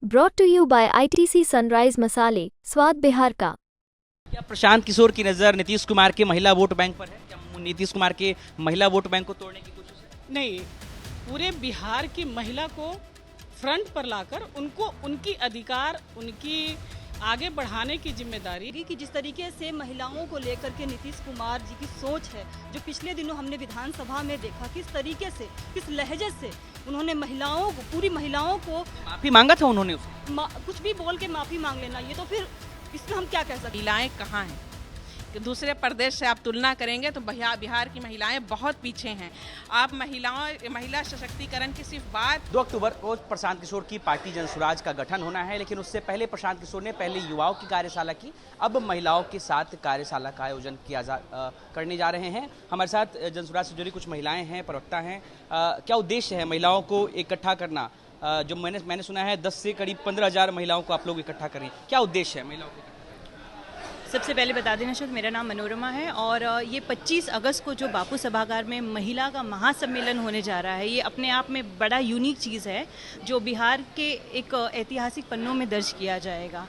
Brought to you by ITC Sunrise मसाले, स्वाद बिहार का। क्या प्रशांत किशोर की नज़र नीतीश कुमार के महिला वोट बैंक पर है? क्या नीतीश कुमार के महिला वोट बैंक को तोड़ने की कोशिश है? नहीं, पूरे बिहार की महिला को फ्रंट पर लाकर उनको उनकी अधिकार, उनकी आगे बढ़ाने की जिम्मेदारी कि जिस तरीके से महिलाओं को लेकर के नीतीश कुमार जी की सोच है, जो पिछले दिनों हमने विधानसभा में देखा, किस तरीके से, किस लहजे से उन्होंने महिलाओं को, पूरी महिलाओं को माफी मांगा था उन्होंने उससे। कुछ भी बोल के माफी मांग लेना, ये तो फिर इसमें हम क्या कह सकते हैं। महिलाएं कहाँ हैं कि दूसरे प्रदेश से आप तुलना करेंगे तो बिहार की महिलाएं बहुत पीछे हैं। आप महिला सशक्तिकरण की सिर्फ बात 2 अक्टूबर को प्रशांत किशोर की पार्टी जनसुराज का गठन होना है, लेकिन उससे पहले प्रशांत किशोर ने पहले युवाओं की कार्यशाला की, अब महिलाओं के साथ कार्यशाला का आयोजन करने जा रहे हैं। हमारे साथ जनसुराज से जुड़ी कुछ महिलाएं हैं, प्रवक्ता हैं। क्या उद्देश्य है महिलाओं को इकट्ठा करना? जो मैंने सुना है 10 से करीब 15,000 महिलाओं को आप लोग इकट्ठा करें, क्या उद्देश्य है महिलाओं को? सबसे पहले बता देना चाहूँ, मेरा नाम मनोरमा है और ये 25 अगस्त को जो बापू सभागार में महिला का महासम्मेलन होने जा रहा है, ये अपने आप में बड़ा यूनिक चीज़ है जो बिहार के एक ऐतिहासिक पन्नों में दर्ज किया जाएगा।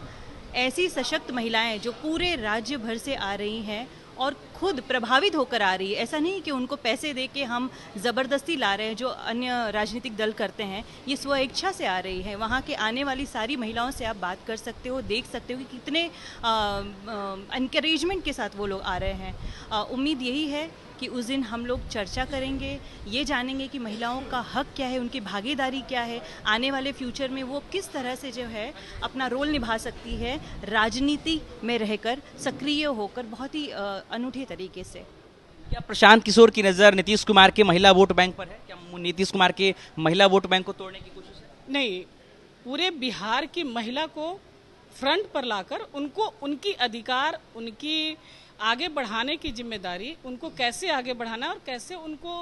ऐसी सशक्त महिलाएं जो पूरे राज्य भर से आ रही हैं और खुद प्रभावित होकर आ रही है, ऐसा नहीं कि उनको पैसे दे के हम ज़बरदस्ती ला रहे हैं जो अन्य राजनीतिक दल करते हैं, ये स्व इच्छा से आ रही है। वहाँ के आने वाली सारी महिलाओं से आप बात कर सकते हो, देख सकते हो कि कितने एनकरेजमेंट के साथ वो लोग आ रहे हैं। उम्मीद यही है कि उस दिन हम लोग चर्चा करेंगे, ये जानेंगे कि महिलाओं का हक क्या है, उनकी भागीदारी क्या है, आने वाले फ्यूचर में वो किस तरह से जो है अपना रोल निभा सकती है राजनीति में रहकर, सक्रिय होकर, बहुत ही अनूठे तरीके से। क्या प्रशांत किशोर की नज़र नीतीश कुमार के महिला वोट बैंक पर है? क्या नीतीश कुमार के महिला वोट बैंक को तोड़ने की कोशिश है? नहीं, पूरे बिहार की महिला को फ्रंट पर लाकर उनको उनकी अधिकार, उनकी आगे बढ़ाने की जिम्मेदारी, उनको कैसे आगे बढ़ाना और कैसे उनको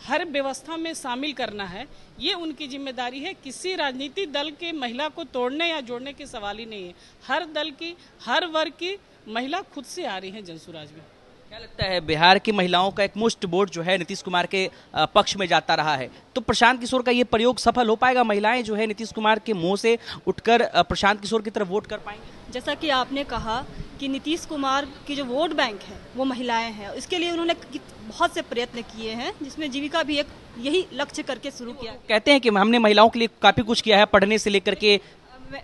हर व्यवस्था में शामिल करना है, ये उनकी जिम्मेदारी है। किसी राजनीतिक दल के महिला को तोड़ने या जोड़ने की सवाल ही नहीं है। हर दल की, हर वर्ग की महिला खुद से आ रही है जनसुराज में। क्या लगता है बिहार की महिलाओं का एक मुश्त वोट जो है नीतीश कुमार के पक्ष में जाता रहा है, तो प्रशांत किशोर का ये प्रयोग सफल हो पाएगा? महिलाएं जो है नीतीश कुमार के मुंह से उठकर प्रशांत किशोर की तरफ वोट कर पाएंगे? जैसा कि आपने कहा कि नीतीश कुमार की जो वोट बैंक है वो महिलाएं हैं, इसके लिए उन्होंने बहुत से प्रयत्न किए हैं, जिसमें जीविका भी एक यही लक्ष्य करके शुरू किया। कहते हैं कि हमने महिलाओं के लिए काफ़ी कुछ किया है, पढ़ने से लेकर के।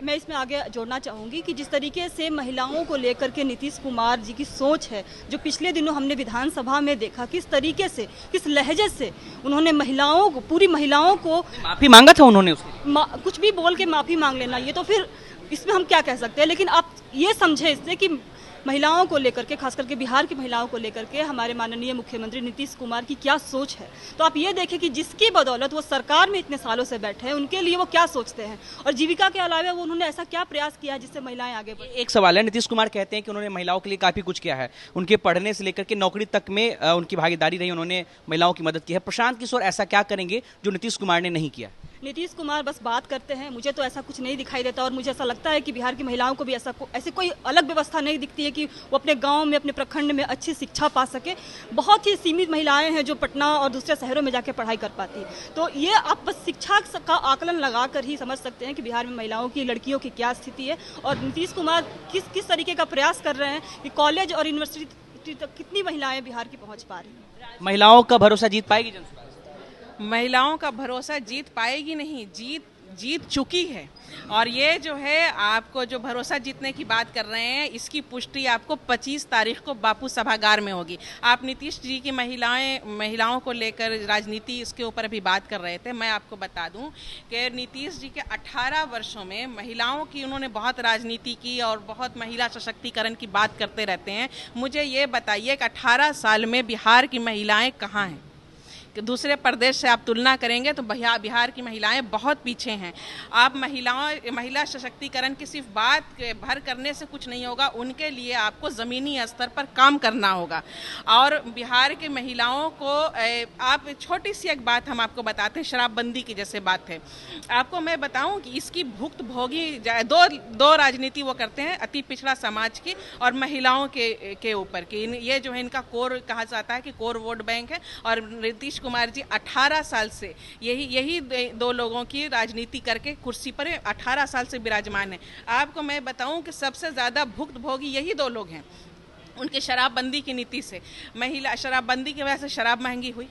मैं इसमें आगे जोड़ना चाहूँगी कि जिस तरीके से महिलाओं को लेकर के नीतीश कुमार जी की सोच है, जो पिछले दिनों हमने विधानसभा में देखा, किस तरीके से, किस लहजे से उन्होंने महिलाओं को, पूरी महिलाओं को माफी मांगा था उन्होंने उसके। कुछ भी बोल के माफी मांग लेना, ये तो फिर इसमें हम क्या कह सकते हैं। लेकिन आप ये समझे इससे कि महिलाओं को लेकर के, खास करके बिहार की महिलाओं को लेकर के हमारे माननीय मुख्यमंत्री नीतीश कुमार की क्या सोच है। तो आप ये देखें कि जिसकी बदौलत वो सरकार में इतने सालों से बैठे हैं, उनके लिए वो क्या सोचते हैं और जीविका के अलावा वो उन्होंने ऐसा क्या प्रयास किया जिससे महिलाएं आगे बढ़े। एक सवाल है, नीतीश कुमार कहते हैं कि उन्होंने महिलाओं के लिए काफ़ी कुछ किया है, उनके पढ़ने से लेकर के नौकरी तक में उनकी भागीदारी रही, उन्होंने महिलाओं की मदद की है। प्रशांत किशोर ऐसा क्या करेंगे जो नीतीश कुमार ने नहीं किया? नीतीश कुमार बस बात करते हैं, मुझे तो ऐसा कुछ नहीं दिखाई देता और मुझे ऐसा लगता है कि बिहार की महिलाओं को भी ऐसी कोई अलग व्यवस्था नहीं दिखती है कि वो अपने गांव में, अपने प्रखंड में अच्छी शिक्षा पा सके। बहुत ही सीमित महिलाएं हैं जो पटना और दूसरे शहरों में जाके पढ़ाई कर पाती है। तो ये आप बस शिक्षा का आकलन लगाकर ही समझ सकते हैं कि बिहार में महिलाओं की, लड़कियों की क्या स्थिति है और नीतीश कुमार किस तरीके का प्रयास कर रहे हैं कि कॉलेज और यूनिवर्सिटी तक कितनी महिलाएं बिहार की पहुँच पा रही हैं। महिलाओं का भरोसा जीत पाएगी जनसुराज? महिलाओं का भरोसा जीत पाएगी नहीं, जीत चुकी है। और ये जो है आपको जो भरोसा जीतने की बात कर रहे हैं, इसकी पुष्टि आपको 25 तारीख को बापू सभागार में होगी। आप नीतीश जी की महिलाओं को लेकर राजनीति, इसके ऊपर अभी बात कर रहे थे। मैं आपको बता दूं कि नीतीश जी के 18 वर्षों में महिलाओं की उन्होंने बहुत राजनीति की और बहुत महिला सशक्तिकरण की बात करते रहते हैं। मुझे ये बताइए कि 18 साल में बिहार की महिलाएं कहाँ हैं? कि दूसरे प्रदेश से आप तुलना करेंगे तो बिहार की महिलाएं बहुत पीछे हैं। आप महिला सशक्तिकरण की सिर्फ बात भर करने से कुछ नहीं होगा, उनके लिए आपको ज़मीनी स्तर पर काम करना होगा। और बिहार की महिलाओं को आप छोटी सी एक बात हम आपको बताते हैं, शराबबंदी की जैसे बात है, आपको मैं बताऊं कि इसकी भुक्तभोगी दो राजनीति वो करते हैं, अति पिछड़ा समाज की और महिलाओं के ऊपर की। ये जो है इनका कोर कहा जाता है कि कोर वोट बैंक है और नीतीश कुमार जी 18 साल से यही दो लोगों की राजनीति करके कुर्सी पर 18 साल से विराजमान है। आपको मैं बताऊं कि सबसे ज़्यादा भुक्तभोगी यही दो लोग हैं उनके शराबबंदी की नीति से। महिला शराबबंदी की वजह से शराब महंगी हुई,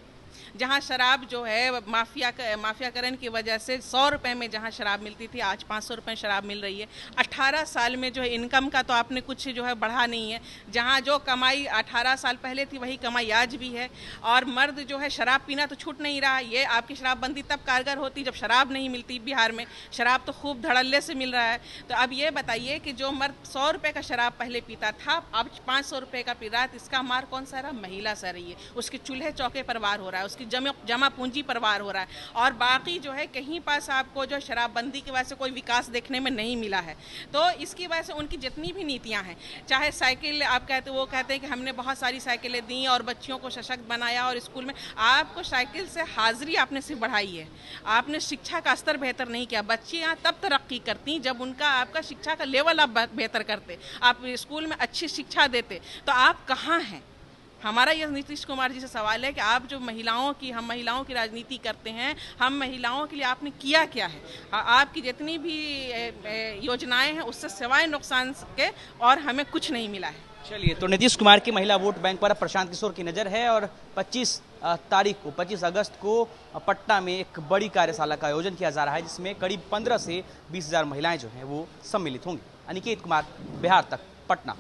जहां शराब जो है माफियाकरण की वजह से 100 रुपए में जहां शराब मिलती थी आज 500 रुपए शराब मिल रही है। 18 साल में जो है इनकम का तो आपने कुछ जो है बढ़ा नहीं है, जहां जो कमाई 18 साल पहले थी वही कमाई आज भी है। और मर्द जो है शराब पीना तो छूट नहीं रहा। ये आपकी शराबबंदी तब कारगर होती जब शराब नहीं मिलती। बिहार में शराब तो खूब धड़ल्ले से मिल रहा है। तो अब ये बताइए कि जो मर्द 100 रुपए का शराब पहले पीता था अब 500 रुपए का पी रहा है, इसका मार कौन सा रहा? महिला सह रही है। उसके चूल्हे चौके पर वार हो रहा है, उसकी जमा पूंजी पर वार हो रहा है। और बाकी जो है कहीं पास आपको जो शराबबंदी की वजह से कोई विकास देखने में नहीं मिला है। तो इसकी वजह से उनकी जितनी भी नीतियां हैं, चाहे साइकिल आप कहते वो कहते हैं कि हमने बहुत सारी साइकिलें दी और बच्चियों को सशक्त बनाया और स्कूल में आपको साइकिल से हाजिरी आपने सिर्फ बढ़ाई है, आपने शिक्षा का स्तर बेहतर नहीं किया। बच्चियां तब तरक्की करती जब उनका आपका शिक्षा का लेवल आप बेहतर करते, आप स्कूल में अच्छी शिक्षा देते। तो आप कहाँ हैं? हमारा यह नीतीश कुमार जी से सवाल है कि आप जो हम महिलाओं की राजनीति करते हैं, हम महिलाओं के लिए आपने किया क्या है? आपकी जितनी भी योजनाएं हैं उससे सिवाय नुकसान के और हमें कुछ नहीं मिला है। चलिए, तो नीतीश कुमार की महिला वोट बैंक पर प्रशांत किशोर की नज़र है और 25 अगस्त को पटना में एक बड़ी कार्यशाला का आयोजन किया जा रहा है जिसमें करीब 15 से 20 हज़ार महिलाएं जो हैं वो सम्मिलित होंगी। अनिकेत कुमार, बिहार तक, पटना।